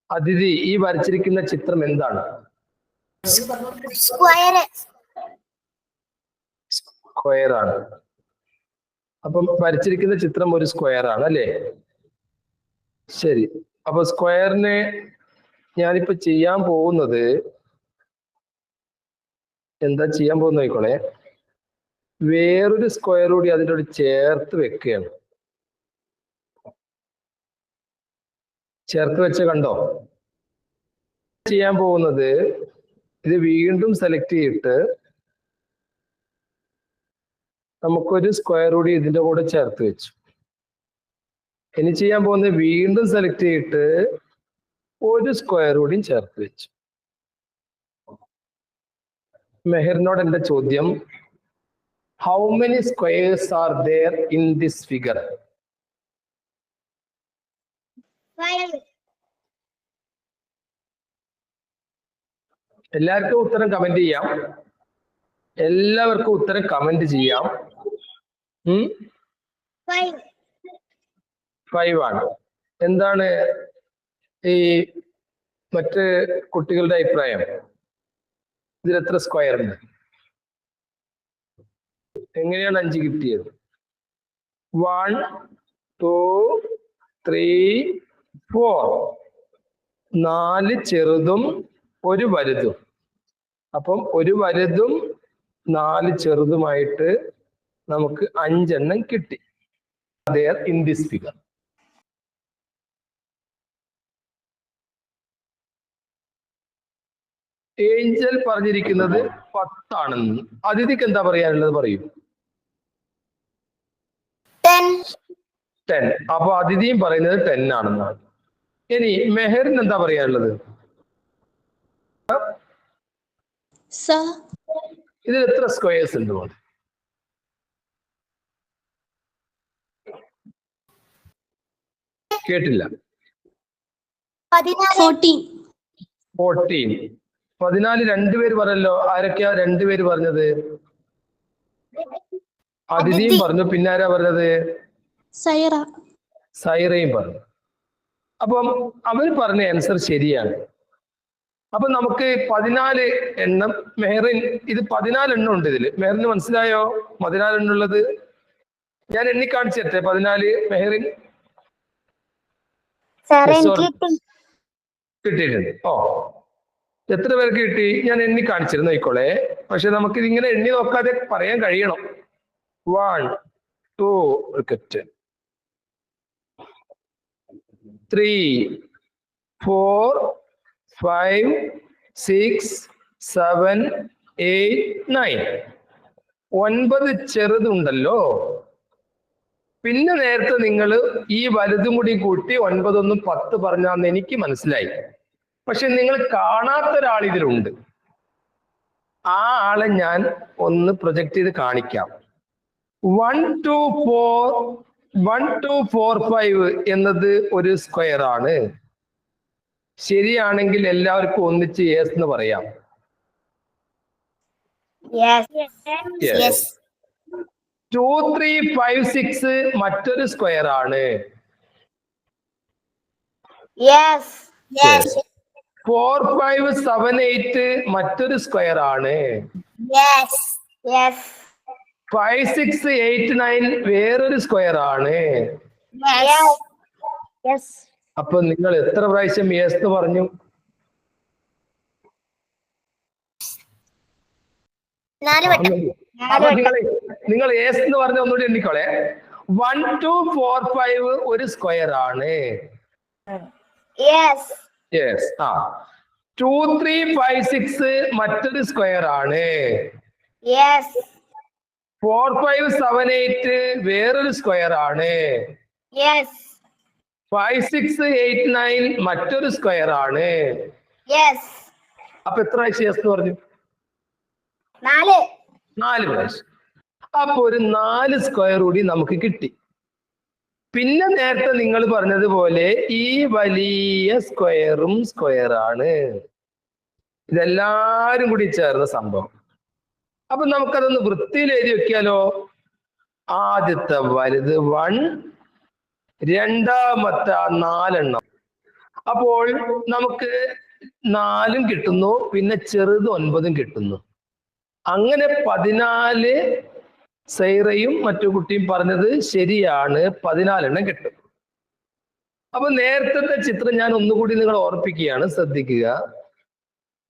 അതിഥി, ഈ വരച്ചിരിക്കുന്ന ചിത്രം എന്താണ്? സ്ക്വയർ ആണ്. അപ്പം വരച്ചിരിക്കുന്ന ചിത്രം ഒരു സ്ക്വയർ ആണ് അല്ലേ? ശരി. അപ്പൊ സ്ക്വയറിനെ ഞാനിപ്പോ ചെയ്യാൻ പോകുന്നത് എന്താ ചെയ്യാൻ പോകുന്ന നോക്കോളെ, വേറൊരു സ്ക്വയർ കൂടി അതിനോട് ചേർത്ത് വെക്കുകയാണ്. ചേർത്ത് വെച്ച കണ്ടോ? ചെയ്യാൻ പോകുന്നത് ഇത് വീണ്ടും സെലക്ട് ചെയ്തിട്ട് നമുക്കൊരു സ്ക്വയർ കൂടി ഇതിന്റെ കൂടെ ചേർത്ത് വെച്ചു. ഇനി ചെയ്യാൻ പോകുന്നത് വീണ്ടും സെലക്ട് ചെയ്തിട്ട് ഒരു സ്ക്വയർ കൂടിയും ചേർത്ത് വെച്ചു. മെഹറിനോട് എന്റെ ചോദ്യം, how many squares R there in this figure? 5. എല്ലാവർക്കും ഉത്തരം കമന്റ് ചെയ്യാം. എല്ലാവർക്കും ഉത്തരം കമന്റ് ചെയ്യാം. 5 ആണ്. എന്താണ് ഈ മറ്റ് കുട്ടികളുടെ അഭിപ്രായം? ഇതിൽ എത്ര സ്ക്വയർ ഉണ്ട്? എങ്ങനെയാണ് 5 കിട്ടിയത്? 1 2 3 4. 4 ചെറുതും ഒരു വലുതും. അപ്പം ഒരു വലുതും 4 ചെറുതുമായിട്ട് നമുക്ക് 5 എണ്ണം കിട്ടി. there in this figure. Angel പറഞ്ഞിരിക്കുന്നത് 10 ആണെന്ന്. അതിഥിക്ക് എന്താ പറയാനുള്ളത്? പറയൂ. 10. അപ്പൊ അതിഥിയും പറയുന്നത് 10 ആണെന്നാണ്. ഇനി മെഹറിന് എന്താ പറയാനുള്ളത്? ഇതിൽ എത്ര സ്ക്വയേഴ്സ് ഉണ്ട്? കേട്ടില്ല. 14. 14 രണ്ടുപേര് പറഞ്ഞല്ലോ. ആരൊക്കെയാ രണ്ടുപേര് പറഞ്ഞത്? അതിഥിയും പറഞ്ഞു, പിന്നെ ആരാ പറഞ്ഞത്? സൈറയും പറഞ്ഞു. അപ്പം അവർ പറഞ്ഞ ആൻസർ ശരിയാണ്. അപ്പൊ നമുക്ക് 14 എണ്ണം. മെഹറിൻ, ഇത് 14 എണ്ണം ഉണ്ട് ഇതില്. മെഹറിന് മനസ്സിലായോ 14 എണ്ണം ഉള്ളത്? ഞാൻ എണ്ണി കാണിച്ചിട്ടെ 14. മെഹറിൻ കിട്ടിയിട്ടുണ്ട്. ഓ, എത്ര പേർക്ക് കിട്ടി? ഞാൻ എണ്ണി കാണിച്ചിരുന്നു നോക്കോളെ. പക്ഷെ നമുക്ക് ഇതിങ്ങനെ എണ്ണി നോക്കാതെ പറയാൻ കഴിയണം. 1 2 3 4 5 6 7 8 9. 9 ചെറുതുണ്ടല്ലോ. പിന്നെ നേരത്തെ നിങ്ങൾ ഈ വലുതും കൂടി കൂട്ടി 9 1 10 പറഞ്ഞാന്ന് എനിക്ക് മനസ്സിലായി. പക്ഷെ നിങ്ങൾ കാണാത്ത ഒരാൾ ഇതിലുണ്ട്. ആ ആളെ ഞാൻ ഒന്ന് പ്രൊജക്ട് ചെയ്ത് കാണിക്കാം. 1 2 4 5 എന്നത് ഒരു സ്ക്വയർ ആണ്. ശരിയാണെങ്കിൽ എല്ലാവർക്കും ഒന്നിച്ച് യെസ് എന്ന് പറയാം. Yes. 2 3 5 6 മറ്റൊരു സ്ക്വയർ ആണ്. Yes. 4 5 7 8 മറ്റൊരു സ്ക്വയർ ആണ്. Yes. 5 6 8 9 വേറൊരു സ്ക്വയർ ആണ്. Yes. അപ്പൊ നിങ്ങൾ എത്ര പ്രാവശ്യം യെസ് എന്ന് പറഞ്ഞു? 4 വട്ടം. അപ്പൊ നിങ്ങൾ യെസ് എന്ന് പറഞ്ഞ ഒന്നുകൂടി എണ്ണിക്കോളെ. 1 2 4 5 ഒരു സ്ക്വയർ ആണ്. Yes. 2 3 5 6 മറ്റൊരു സ്ക്വയർ ആണ്. Yes. 4 5 7 8 വേറൊരു സ്ക്വയർ ആണ്. Yes. 5 6 8 9 മറ്റൊരു സ്ക്വയർ ആണ്. Yes. അപ്പൊ എത്ര പ്രാവശ്യം യെസ് എന്ന് പറഞ്ഞു? 4 പ്രാവശ്യം. അപ്പൊ ഒരു 4 സ്ക്വയർ കൂടി നമുക്ക് കിട്ടി. പിന്നെ നേരത്തെ നിങ്ങൾ പറഞ്ഞതുപോലെ ഈ വലിയ സ്ക്വയറും സ്ക്വയർ ആണ്. ഇതെല്ലാരും കൂടി ചേർന്ന സംഭവം. അപ്പൊ നമുക്കതൊന്ന് വൃത്തിയിൽ എഴുതി വെക്കാലോ. ആദ്യത്തെ വലുത് 1, രണ്ടാമത്തെ 4 എണ്ണം. അപ്പോൾ നമുക്ക് 4 കിട്ടുന്നു, പിന്നെ ചെറുത് 9 കിട്ടുന്നു. അങ്ങനെ 14 സൈറയും മറ്റു കുട്ടിയും പറഞ്ഞത് ശരിയാണ്, 14 കിട്ടും. അപ്പൊ നേരത്തെ ചിത്രം ഞാൻ ഒന്നുകൂടി നിങ്ങൾ ഓർപ്പിക്കുകയാണ്, ശ്രദ്ധിക്കുക.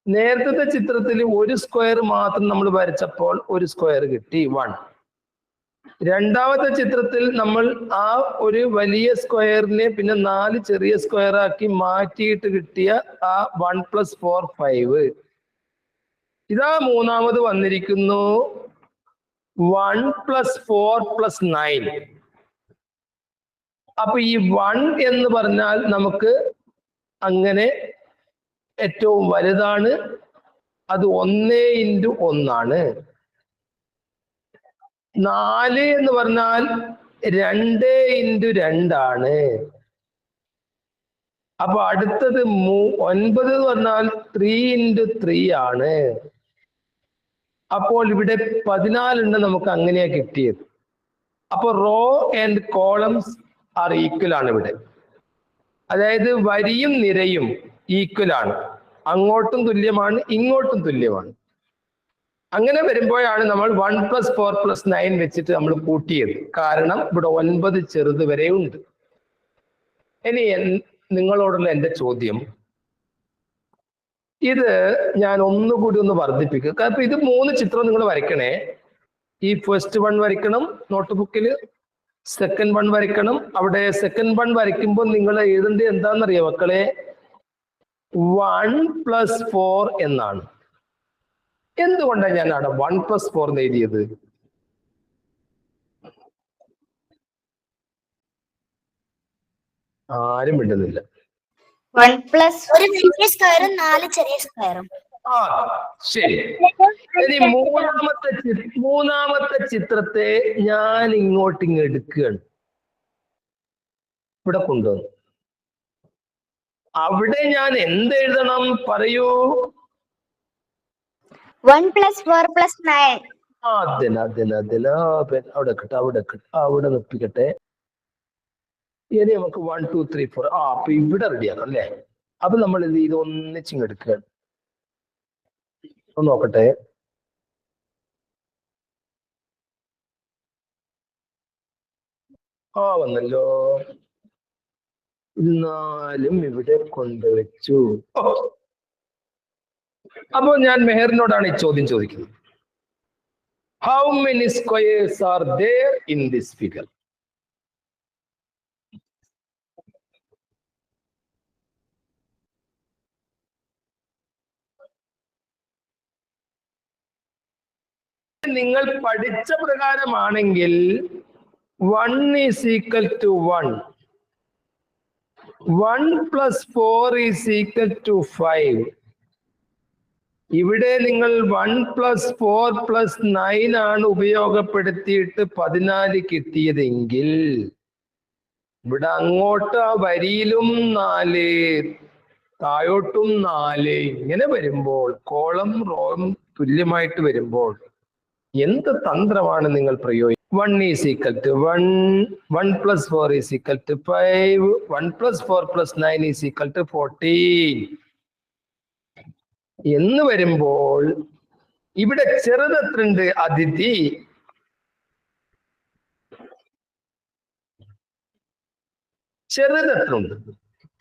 നേരത്തെ ചിത്രത്തിൽ ഒരു സ്ക്വയർ മാത്രം നമ്മൾ വരച്ചപ്പോൾ ഒരു സ്ക്വയർ കിട്ടി 1. രണ്ടാമത്തെ ചിത്രത്തിൽ നമ്മൾ ആ ഒരു വലിയ സ്ക്വയറിനെ പിന്നെ 4 ചെറിയ സ്ക്വയർ ആക്കി മാറ്റിയിട്ട് കിട്ടിയ ആ 1 + 4 5. ഇതാ മൂന്നാമത് വന്നിരിക്കുന്നു 1 + 4 + 9. അപ്പൊ ഈ 1 എന്ന് പറഞ്ഞാൽ നമുക്ക് അങ്ങനെ ഏറ്റവും വലുതാണ്, അത് 1 × 1 ആണ്. 4 എന്ന് പറഞ്ഞാൽ 2 × 2 ആണ്. അപ്പൊ അടുത്തത് 9 എന്ന് പറഞ്ഞാൽ 3 × 3 ആണ്. അപ്പോൾ ഇവിടെ 14 നമുക്ക് അങ്ങനെയാ കിട്ടിയത്. അപ്പൊ row and columns are equal ആണ് ഇവിടെ. അതായത് വരിയും നിരയും ഈക്വൽ ആണ്, അങ്ങോട്ടും തുല്യമാണ് ഇങ്ങോട്ടും തുല്യമാണ്. അങ്ങനെ വരുമ്പോഴാണ് നമ്മൾ 1 + 4 + 9 വെച്ചിട്ട് നമ്മൾ കൂട്ടിയത്. കാരണം ഇവിടെ 9 ചെറുത് വരെ ഉണ്ട്. ഇനി നിങ്ങളോടുള്ള എന്റെ ചോദ്യം, ഇത് ഞാൻ ഒന്നുകൂടി ഒന്ന് വർദ്ധിപ്പിക്കുക. കാരണം ഇത് 3 ചിത്രം നിങ്ങൾ വരയ്ക്കണേ. ഈ ഫസ്റ്റ് 1 വരയ്ക്കണം നോട്ട് ബുക്കിൽ, സെക്കൻഡ് 1 വരയ്ക്കണം. അവിടെ സെക്കൻഡ് 1 വരയ്ക്കുമ്പോൾ നിങ്ങൾ എഴുതേണ്ടത് എന്താണെന്നറിയോ മക്കളെ? 1 + 4 എന്നാണ്. എന്തുകൊണ്ടാണ് ഞാൻ അവിടെ 1 + 4 എന്ന് എഴുതിയത്? ആരും മിണ്ടുന്നില്ല. 1 + ഒരു വലിയ സ്ക്വയറും 4 ചെറിയ സ്ക്വയറും. ആ ശരി. ഇനി മൂന്നാമത്തെ ചിത്രത്തെ ഞാൻ ഇങ്ങോട്ട് എടുക്കുകയാണ്, ഇവിടെ കൊണ്ടുവന്നു. അവിടെ ഞാൻ എന്തെഴുതണം പറയൂ? 1 + 4 + 9. അവിടെ നിപ്പിക്കട്ടെ. ഇനി നമുക്ക് 1 2 3 4. അപ്പൊ ഇവിടെ റെഡിയാക്കാം അല്ലേ? അപ്പൊ നമ്മൾ ഇത് ഒന്നിച്ചിങ്ങെടുക്കുകയാണ്. ഒന്ന് നോക്കട്ടെ. വന്നല്ലോ. എന്നാലും ഇവിടെ കൊണ്ടുവച്ചു. അപ്പോ ഞാൻ മെഹറിനോടാണ് ഈ ചോദ്യം ചോദിക്കുന്നത്. How many squares R there in this figure? നിങ്ങൾ പഠിച്ച പ്രകാരമാണെങ്കിൽ 1 = 1, 1 + 4 = 5. ഇവിടെ നിങ്ങൾ 1 + 4 + 9 ആണ് ഉപയോഗപ്പെടുത്തിയിട്ട് 14 കിട്ടിയതെങ്കിൽ ഇവിടെ അങ്ങോട്ട് ആ വരിയിലും 4, താഴോട്ടും 4, ഇങ്ങനെ വരുമ്പോൾ കോളം റോയും തുല്യമായിട്ട് വരുമ്പോൾ എന്ത് തന്ത്രമാണ് നിങ്ങൾ പ്രയോഗിക്കുക? 1 = 1, 1 + 4 = 5, 1 + 4 + 9 = 14 എന്ന് വരുമ്പോൾ ഇവിടെ ചെറുത് എത്രയുണ്ട് അതിഥി? ചെറുത് എത്ര ഉണ്ട്?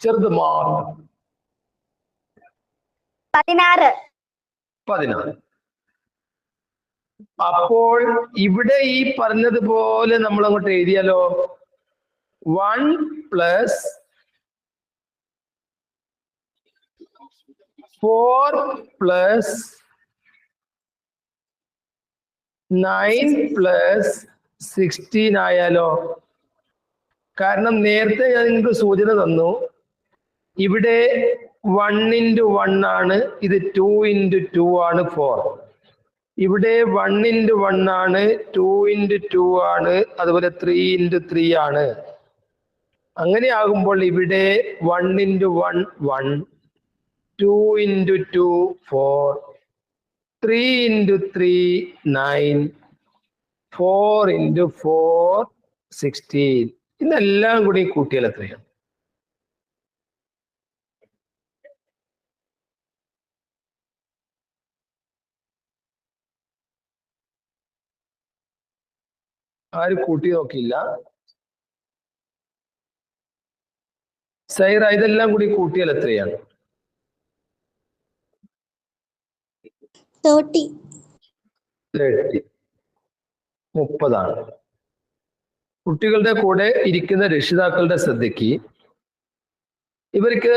ചെറുത് മാത്രം 16. അപ്പോൾ ഇവിടെ ഈ പറഞ്ഞതുപോലെ നമ്മൾ അങ്ങോട്ട് എഴുതിയാലോ? 1 + 4 + 9 + 16 ആയാലോ? കാരണം നേരത്തെ ഞാൻ നിങ്ങൾക്ക് സൂചന തന്നു, ഇവിടെ 1 × 1 ആണ്, ഇത് 2 × 2 ആണ് 4. ഇവിടെ 1 × 1 ആണ്, 2 × 2 ആണ്, അതുപോലെ 3 × 3 ആണ്. അങ്ങനെ ആകുമ്പോൾ ഇവിടെ 1 × 1 1, 2 × 2 4, 3 × 3 9, 4 × 4 16. ഇതെല്ലാം കൂടി കൂട്ടിയാൽ എത്രയാണ്? ആരും കൂട്ടി നോക്കിയില്ല. സൈറ, ഇതെല്ലാം കൂടി കൂട്ടിയാൽ എത്രയാണ്? 30. 30. കുട്ടികളുടെ കൂടെ ഇരിക്കുന്ന രക്ഷിതാക്കളുടെ ശ്രദ്ധയ്ക്ക് ഇവർക്ക്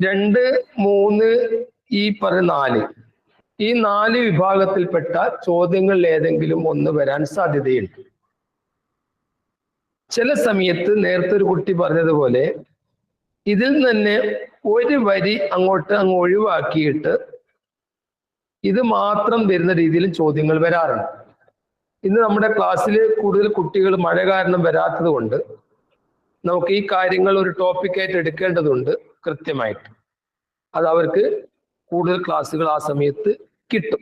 2, 3, ഈ പറഞ്ഞ 4, ഈ 4 വിഭാഗത്തിൽപ്പെട്ട ചോദ്യങ്ങളിൽ ഏതെങ്കിലും ഒന്ന് വരാൻ സാധ്യതയുണ്ട്. ചില സമയത്ത് നേരത്തെ ഒരു കുട്ടി പറഞ്ഞതുപോലെ ഇതിൽ തന്നെ ഒരു വരി അങ്ങ് ഒഴിവാക്കിയിട്ട് ഇത് മാത്രം വരുന്ന രീതിയിൽ ചോദ്യങ്ങൾ വരാറുണ്ട്. ഇന്ന് നമ്മുടെ ക്ലാസ്സിൽ കൂടുതൽ കുട്ടികൾ മഴ കാരണം വരാത്തത് കൊണ്ട് നമുക്ക് ഈ കാര്യങ്ങൾ ഒരു ടോപ്പിക്കായിട്ട് എടുക്കേണ്ടതുണ്ട് കൃത്യമായിട്ട്. അത് അവർക്ക് കൂടുതൽ ക്ലാസ്സുകൾ ആ സമയത്ത് കിട്ടും.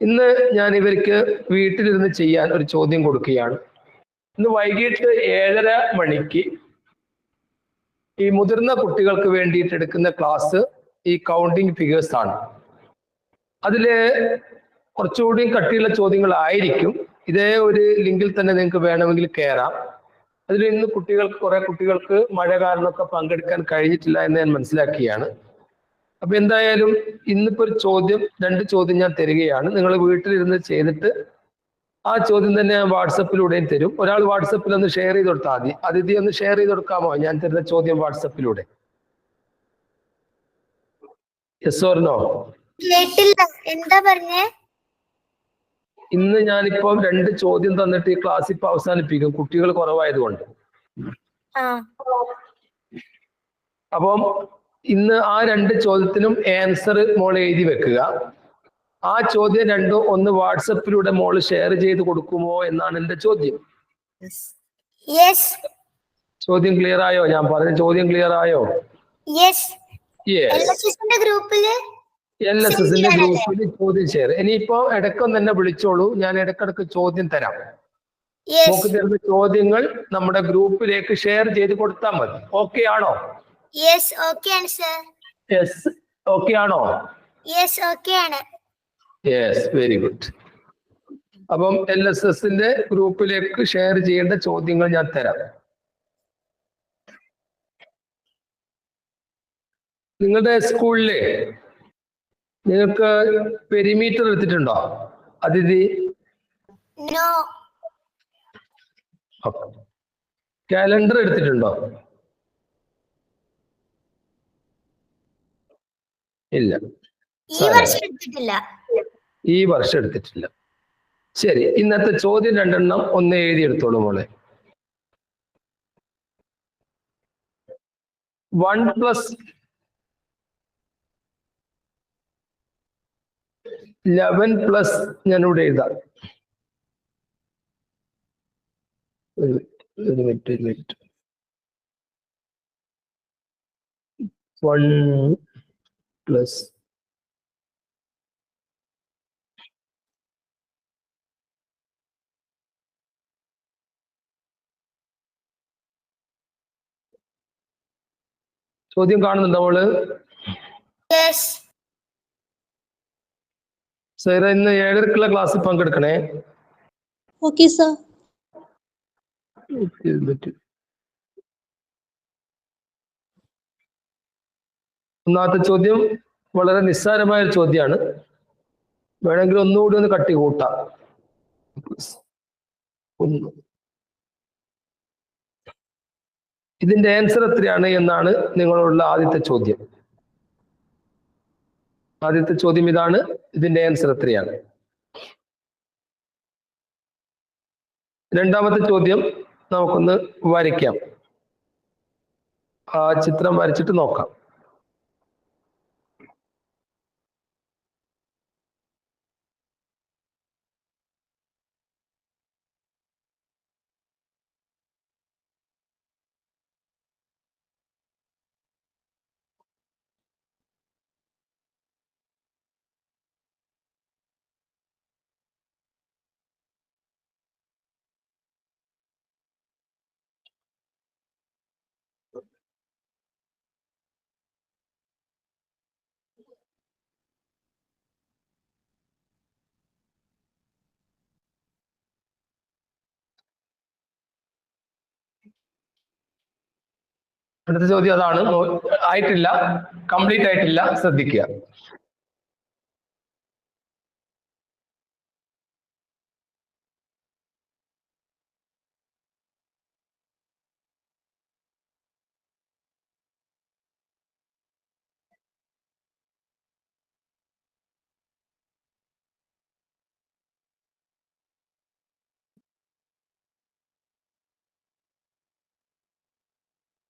ഇന്ന് ഞാൻ ഇവർക്ക് വീട്ടിലിരുന്ന് ചെയ്യാൻ ഒരു ചോദ്യം കൊടുക്കുകയാണ്. ഇന്ന് വൈകിട്ട് 7:30 മണിക്ക് ഈ മുതിർന്ന കുട്ടികൾക്ക് വേണ്ടിയിട്ട് എടുക്കുന്ന ക്ലാസ് ഈ കൗണ്ടിങ് ഫിഗേഴ്സ് ആണ്. അതില് കുറച്ചുകൂടി കട്ടിയുള്ള ചോദ്യങ്ങളായിരിക്കും. ഇതേ ഒരു ലിങ്കിൽ തന്നെ നിങ്ങൾക്ക് വേണമെങ്കിൽ കയറാം. അതിൽ ഇന്ന് കുറെ കുട്ടികൾക്ക് മഴ കാരണമൊക്കെ പങ്കെടുക്കാൻ കഴിഞ്ഞിട്ടില്ല എന്ന് ഞാൻ മനസ്സിലാക്കിയാണ്. അപ്പൊ എന്തായാലും ഇന്നിപ്പോ ഒരു 2 ചോദ്യം ഞാൻ തരികയാണ്. നിങ്ങൾ വീട്ടിലിരുന്ന് ചെയ്തിട്ട് ആ ചോദ്യം തന്നെ ഞാൻ വാട്സപ്പിലൂടെയും തരും. ഒരാൾ വാട്സപ്പിൽ ഒന്ന് ഷെയർ ചെയ്ത് കൊടുത്താൽ മതി. അതിഥി ഒന്ന് ഷെയർ ചെയ്ത് കൊടുക്കാമോ ഞാൻ തരുന്ന ചോദ്യം വാട്സപ്പിലൂടെ? Yes or no? കേട്ടില്ല, എന്താ പറഞ്ഞേ? ഇന്ന് ഞാനിപ്പോ 2 ചോദ്യം തന്നിട്ട് ഈ ക്ലാസ് ഇപ്പൊ അവസാനിപ്പിക്കും, കുട്ടികൾ കുറവായതുകൊണ്ട്. അപ്പം ഇന്ന് ആ 2 ചോദ്യത്തിനും ആൻസർ മോൾ എഴുതി വെക്കുക. ആ ചോദ്യം 2 ഒന്ന് വാട്സപ്പിലൂടെ മോൾ ഷെയർ ചെയ്ത് കൊടുക്കുമോ എന്നാണ് എന്റെ ചോദ്യം. ചോദ്യം ക്ലിയർ ആയോ? ഞാൻ പറഞ്ഞ ചോദ്യം ക്ലിയർ ആയോ? LSSന്റെ ഗ്രൂപ്പിൽ ചോദ്യം ഷെയർ. ഇനിയിപ്പോ ഇടയ്ക്കൊന്ന് എന്നെ വിളിച്ചോളൂ, ഞാൻ ഇടയ്ക്കിടയ്ക്ക് ചോദ്യം തരാം. നമുക്ക് തരുന്ന ചോദ്യങ്ങൾ നമ്മുടെ ഗ്രൂപ്പിലേക്ക് ഷെയർ ചെയ്ത് കൊടുത്താൽ മതി. ഓക്കെ ആണോ? ഓക്കെ ആണോ? Yes, very good. അപ്പം LSSന്റെ ഗ്രൂപ്പിലേക്ക് ഷെയർ ചെയ്യേണ്ട ചോദ്യങ്ങൾ ഞാൻ തരാം. നിങ്ങളുടെ സ്കൂളില് നിങ്ങൾക്ക് പെരിമീറ്റർ എടുത്തിട്ടുണ്ടോ അതിഥി? കാലണ്ടർ എടുത്തിട്ടുണ്ടോ? ഇല്ല, ഈ വർഷം എടുത്തിട്ടില്ല. ശരി, ഇന്നത്തെ ചോദ്യം 2 ഒന്ന് എഴുതിയെടുത്തോളൂ മോളെ. 1 + 11 ഞാനിവിടെ എഴുതാം. ഒരു മിനിറ്റ്. 1 + ചോദ്യം കാണുന്നുണ്ടോ മോള്? സൈറ, ഇന്ന് 7:30 ക്ലാസ്സിൽ പങ്കെടുക്കണേ. Okay sir. ഒന്നാമത്തെ ചോദ്യം വളരെ നിസ്സാരമായ ഒരു ചോദ്യമാണ്. വേണമെങ്കിൽ ഒന്നുകൂടി ഒന്ന് കട്ടി കൂട്ടാം. ഇതിന്റെ ആൻസർ എത്രയാണ് എന്നാണ് നിങ്ങളോടുള്ള ആദ്യത്തെ ചോദ്യം. ആദ്യത്തെ ചോദ്യം ഇതാണ്, ഇതിന്റെ ആൻസർ എത്രയാണ്? രണ്ടാമത്തെ ചോദ്യം നമുക്കൊന്ന് വരയ്ക്കാം. ആ ചിത്രം വരച്ചിട്ട് നോക്കാം. അടുത്ത ചോദ്യം അതാണ്. ആയിട്ടില്ല, കംപ്ലീറ്റ് ആയിട്ടില്ല, ശ്രദ്ധിക്കുക.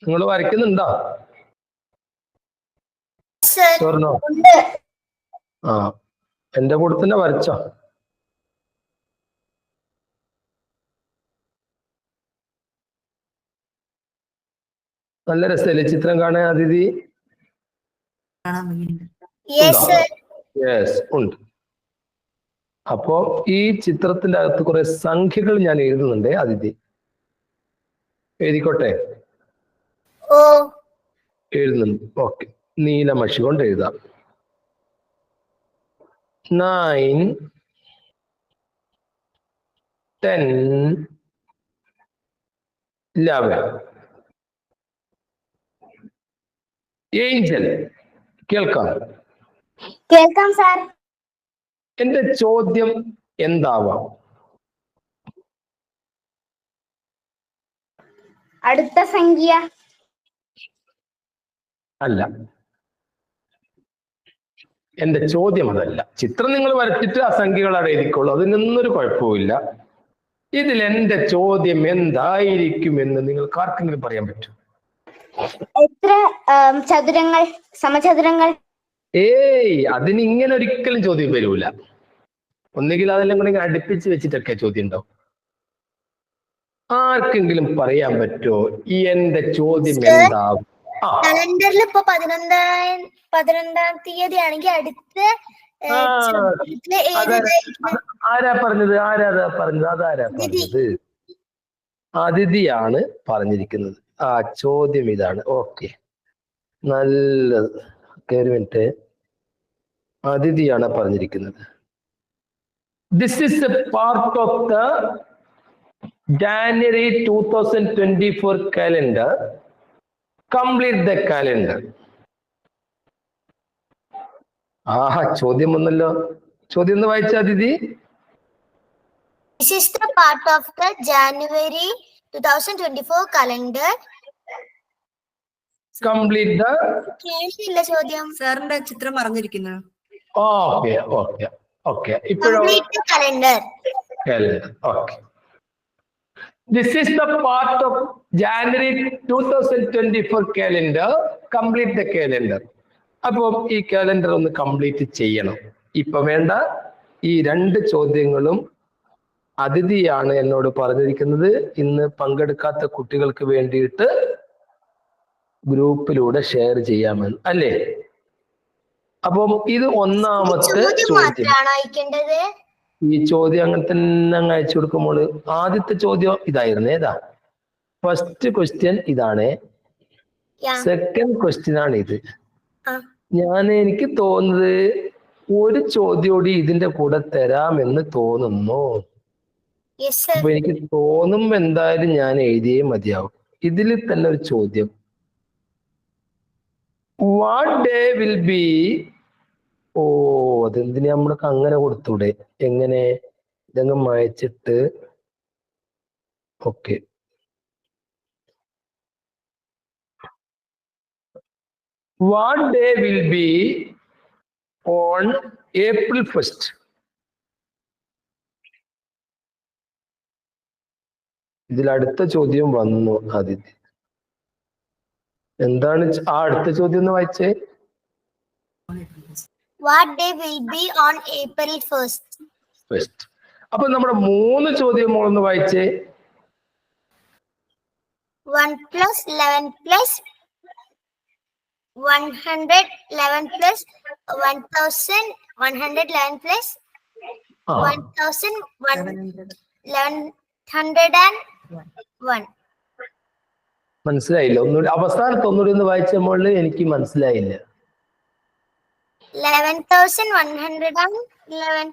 നിങ്ങൾ വരയ്ക്കുന്നുണ്ടോ? ചോറിനോ? ആ, എന്റെ കൂടെ തന്നെ വരച്ചോ. നല്ല രസമല്ലേ ചിത്രം കാണാൻ അതിഥി? യെസ്, ഉണ്ട്. അപ്പോ ഈ ചിത്രത്തിന്റെ അകത്ത് കുറെ സംഖ്യകൾ ഞാൻ എഴുതുന്നുണ്ട് അതിഥി. എഴുതിക്കോട്ടെ? എഴുതുന്നുണ്ട്. ഓക്കെ, നീല മഷി കൊണ്ട് എഴുതാം. 9, 10, 11. ഏഞ്ചൽ, കേൾക്കാം? കേൾക്കാം സാർ. എന്റെ ചോദ്യം എന്താവാം? അടുത്ത സംഖ്യ. അല്ല, എന്റെ ചോദ്യം അതല്ല. ചിത്രം നിങ്ങൾ വരച്ചിട്ട് ആ സംഖ്യകൾ അവിടെ എഴുതിക്കോളൂ, അതിനൊന്നൊരു കുഴപ്പമില്ല. ഇതിൽ എന്റെ ചോദ്യം എന്തായിരിക്കും എന്ന് നിങ്ങൾക്ക് ആർക്കെങ്കിലും പറയാൻ പറ്റും? എത്ര ചതുരങ്ങൾ, സമചതുരങ്ങൾ? ഏയ്, അതിന് ഇങ്ങനെ ഒരിക്കലും ചോദ്യം വരൂല. ഒന്നുകിൽ അതെല്ലാം കൂടെ അടുപ്പിച്ച് വെച്ചിട്ടൊക്കെ ചോദ്യം ഉണ്ടാവും. ആർക്കെങ്കിലും പറയാൻ പറ്റുമോ ഈ എന്റെ ചോദ്യം എന്താവും? കലണ്ടറിൽ ഇപ്പൊ 11-ാം തീയതി ആണെങ്കിൽ അടുത്ത ആരാ പറഞ്ഞത്? അതാരാ പറഞ്ഞത്? അതിഥിയാണ് പറഞ്ഞിരിക്കുന്നത്. ആ ചോദ്യം ഇതാണ്. ഓക്കെ, നല്ലത്. ഒരു മിനിറ്റ്, അതിഥിയാണ് പറഞ്ഞിരിക്കുന്നത്. This is A part of the January 2024 calendar. Complete the calendar. ആഹാ, ചോദ്യം വന്നല്ലോ. ചോദ്യം ഒന്ന് വായിച്ച അതിഥി. This is the part of the January 2024 calendar. Complete the. കേട്ടില്ല ചോദ്യം. സാറിന്റെ ചിത്രം പറഞ്ഞിരിക്കുന്നു. ഓക്കെ ഓക്കെ ഓക്കെ, ഇപ്പോഴോ? calendar. Okay. This is the part of January 2024 calendar. Complete the calendar. അപ്പോൾ ഈ കാലണ്ടർ ഒന്ന് കംപ്ലീറ്റ് ചെയ്യണം. ഇപ്പൊ വേണ്ട, ഈ രണ്ട് ചോദ്യങ്ങളും അതിഥിയാണ് എന്നോട് പറഞ്ഞിരിക്കുന്നത്. ഇന്ന് പങ്കെടുക്കാത്ത കുട്ടികൾക്ക് വേണ്ടിയിട്ട് ഗ്രൂപ്പിലൂടെ ഷെയർ ചെയ്യാമെന്ന്, അല്ലേ? അപ്പം ഇത് ഒന്നാമത്തെ ചോദ്യം. ഈ ചോദ്യം അങ്ങനെ തന്നെ അങ്ങ് അയച്ചു കൊടുക്കുമ്പോൾ ആദ്യത്തെ ചോദ്യം ഇതായിരുന്നു. ഏതാ? ഫസ്റ്റ് ക്വസ്റ്റ്യൻ ഇതാണ്. സെക്കൻഡ് ക്വസ്റ്റ്യൻ ആണ് ഇത്. എനിക്ക് തോന്നുന്നത് ഒരു ചോദ്യം കൂടി ഇതിന്റെ കൂടെ തരാമെന്ന് തോന്നുന്നു. അപ്പൊ എനിക്ക് തോന്നും എന്തായാലും ഞാൻ എഴുതിയേ മതിയാവും. ഇതിൽ തന്നെ ഒരു ചോദ്യം, വാട്ട് ഡേ വിൽ ബി. ഓ, അതെന്തിനു നമ്മൾക്ക് അങ്ങനെ കൊടുത്തൂടെ? എങ്ങനെ? ഇതങ്ങ് മായച്ചിട്ട്. Okay, what day will be on April 1st? ഇതിൽ അടുത്ത ചോദ്യം വന്നു ആദിത്യ. എന്താണ് ആ അടുത്ത ചോദ്യം ഒന്ന് വായിച്ചേ. What day will be on April 1st? അപ്പൊ നമ്മുടെ 3 ചോദ്യം ഒന്ന് വായിച്ചേ. 1 + 11 + 111 + 1111 + 1101. മനസ്സിലായില്ല? ഒന്നുകൂടി അവസാനത്ത് ഒന്നുകൂടി ഒന്ന് വായിച്ചപ്പോൾ എനിക്ക് മനസ്സിലായില്ല. 11,111.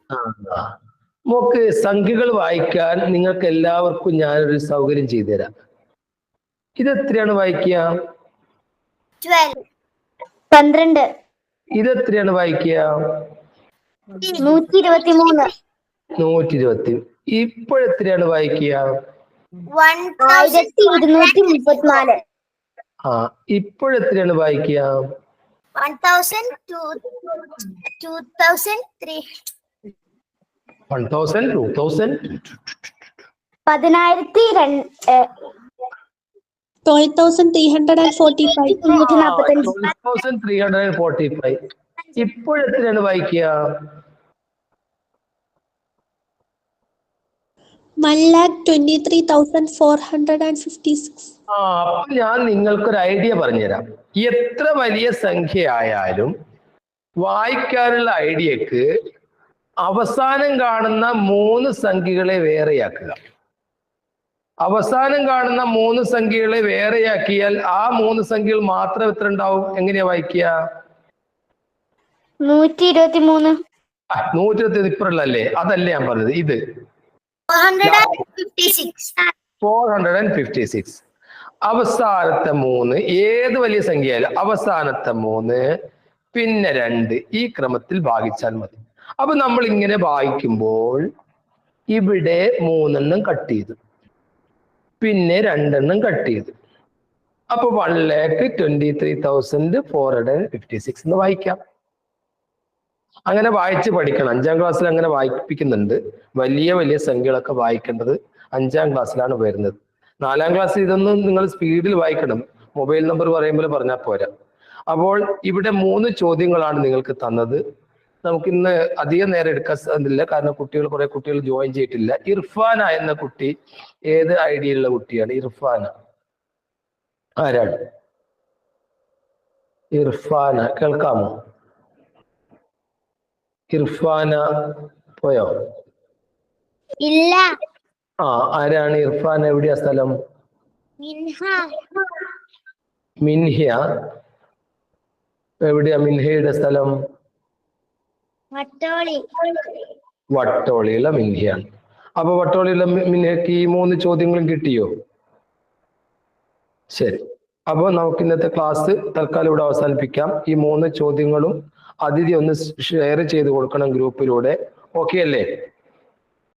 മോക്ക് സംഖ്യകൾ വായിക്കാൻ നിങ്ങൾക്ക് എല്ലാവർക്കും ഞാനൊരു സൗകര്യം ചെയ്തു തരാം. ഇത് എത്രയാണ് വായിക്കുക? 12 ഇത് എത്രയാണ് വായിക്കുക? 123 120. ഇപ്പോഴെത്രയാണ് വായിക്കുക? 1234 ആ, ഇപ്പോഴെത്രയാണ് വായിക്കുക? 2000 1000, 2000. 12,345 1345. ഇപ്പോഴെത്രയാണ് വായിക്കുക? 1,23,456. അപ്പൊ ഞാൻ നിങ്ങൾക്കൊരു ഐഡിയ പറഞ്ഞുതരാം. എത്ര വലിയ സംഖ്യ ആയാലും വായിക്കാനുള്ള ഐഡിയക്ക് അവസാനം കാണുന്ന 3 സംഖ്യകളെ വേറെയാക്കുക. അവസാനം കാണുന്ന 3 സംഖ്യകളെ വേറെയാക്കിയാൽ ആ 3 സംഖ്യകൾ മാത്രം എത്ര ഉണ്ടാവും? എങ്ങനെയാ വായിക്കുക? 123 120 ഇപ്പുറല്ലേ? അതല്ലേ ഞാൻ പറഞ്ഞത്. ഇത് 456. അവസാനത്തെ 3 ഏത് വലിയ സംഖ്യയായാലും അവസാനത്തെ 3 പിന്നെ 2 ഈ ക്രമത്തിൽ ഭാഗിച്ചാൽ മതി. അപ്പൊ നമ്മൾ ഇങ്ങനെ വായിക്കുമ്പോൾ ഇവിടെ 3 കട്ട് ചെയ്തു, പിന്നെ 2 കട്ട് ചെയ്തു. അപ്പൊ 1,23,456 എന്ന് വായിക്കാം. അങ്ങനെ വായിച്ച് പഠിക്കണം. 5ാം ക്ലാസ്സിൽ അങ്ങനെ വായിപ്പിക്കുന്നുണ്ട്. വലിയ വലിയ സംഖ്യകളൊക്കെ വായിക്കേണ്ടത് 5ാം ക്ലാസ്സിലാണ് വരുന്നത്. 4ാം ക്ലാസ്സിൽ ഇതൊന്നും നിങ്ങൾ സ്പീഡിൽ വായിക്കണം. മൊബൈൽ നമ്പർ പറയുമ്പോൾ പറഞ്ഞാൽ പോരാ. അപ്പോൾ ഇവിടെ 3 ചോദ്യങ്ങളാണ് നിങ്ങൾക്ക് തന്നത്. നമുക്കിന്ന് അധികം നേരം എടുക്കാൻ സാധിക്കില്ല, കാരണം കുറെ കുട്ടികൾ ജോയിൻ ചെയ്തിട്ടില്ല. ഇർഫാന എന്ന കുട്ടി ഏത് ഐഡിയുള്ള കുട്ടിയാണ്? ഇർഫാന ആരാണ്? ഇർഫാന കേൾക്കാമോ? ഇർഫാന പോയോ? ഇല്ല. ആരാണ് ഇർഫാന? എവിടെയാ സ്ഥലം? മിൻഹ. എവിടെയാ മിൻഹയുടെ സ്ഥലം? വട്ടോളിയുള്ള മിൻഹയാണ്. അപ്പൊ വട്ടോളിയുള്ള മിൻഹയ്ക്ക് ഈ 3 ചോദ്യങ്ങളും കിട്ടിയോ? ശരി. അപ്പൊ നമുക്ക് ഇന്നത്തെ ക്ലാസ് തൽക്കാലം ഇവിടെ അവസാനിപ്പിക്കാം. ഈ 3 ചോദ്യങ്ങളും അതിഥി ഒന്ന് ഷെയർ ചെയ്ത് കൊടുക്കണം ഗ്രൂപ്പിലൂടെ. ഓക്കെ അല്ലേ?